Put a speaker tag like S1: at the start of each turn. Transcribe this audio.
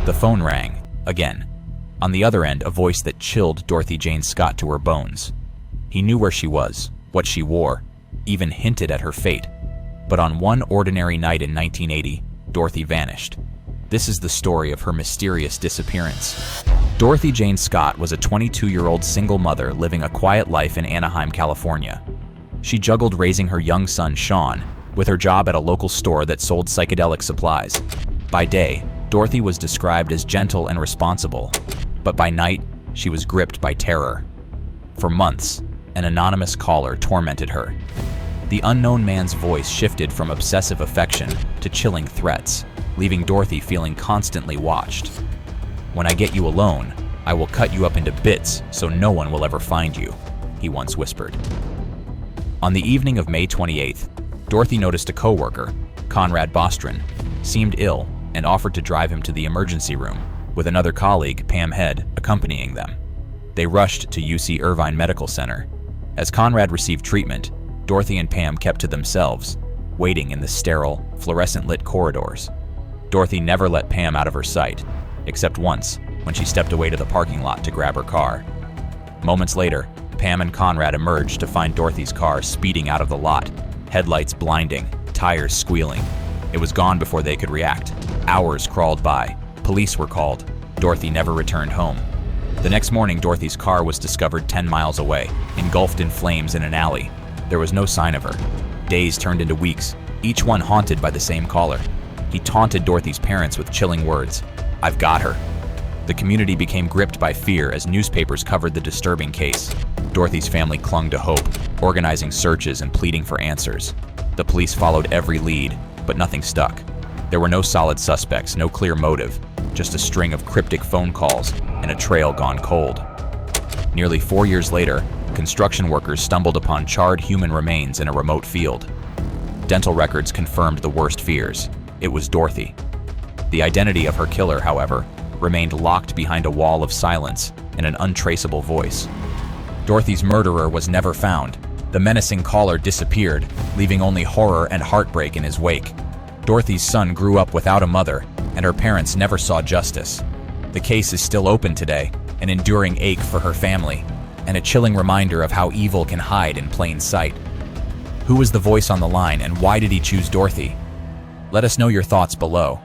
S1: The phone rang, again. On the other end, a voice that chilled Dorothy Jane Scott to her bones. He knew where she was, what she wore, even hinted at her fate. But on one ordinary night in 1980, Dorothy vanished. This is the story of her mysterious disappearance. Dorothy Jane Scott was a 22-year-old single mother living a quiet life in Anaheim, California. She juggled raising her young son, Sean, with her job at a local store that sold psychedelic supplies. By day, Dorothy was described as gentle and responsible, but by night, she was gripped by terror. For months, an anonymous caller tormented her. The unknown man's voice shifted from obsessive affection to chilling threats, leaving Dorothy feeling constantly watched. "When I get you alone, I will cut you up into bits so no one will ever find you," he once whispered. On the evening of May 28th, Dorothy noticed a coworker, Conrad Bostron, seemed ill and offered to drive him to the emergency room, with another colleague, Pam Head, accompanying them. They rushed to UC Irvine Medical Center. As Conrad received treatment, Dorothy and Pam kept to themselves, waiting in the sterile, fluorescent-lit corridors. Dorothy never let Pam out of her sight, except once, when she stepped away to the parking lot to grab her car. Moments later, Pam and Conrad emerged to find Dorothy's car speeding out of the lot, headlights blinding, tires squealing. It was gone before they could react. Hours crawled by. Police were called. Dorothy never returned home. The next morning, Dorothy's car was discovered 10 miles away, engulfed in flames in an alley. There was no sign of her. Days turned into weeks, each one haunted by the same caller. He taunted Dorothy's parents with chilling words, "I've got her." The community became gripped by fear as newspapers covered the disturbing case. Dorothy's family clung to hope, organizing searches and pleading for answers. The police followed every lead, but nothing stuck. There were no solid suspects, no clear motive, just a string of cryptic phone calls and a trail gone cold. Nearly 4 years later, construction workers stumbled upon charred human remains in a remote field. Dental records confirmed the worst fears. It was Dorothy. The identity of her killer, however, remained locked behind a wall of silence and an untraceable voice. Dorothy's murderer was never found. The menacing caller disappeared, leaving only horror and heartbreak in his wake. Dorothy's son grew up without a mother, and her parents never saw justice. The case is still open today, an enduring ache for her family, and a chilling reminder of how evil can hide in plain sight. Who was the voice on the line, and why did he choose Dorothy? Let us know your thoughts below.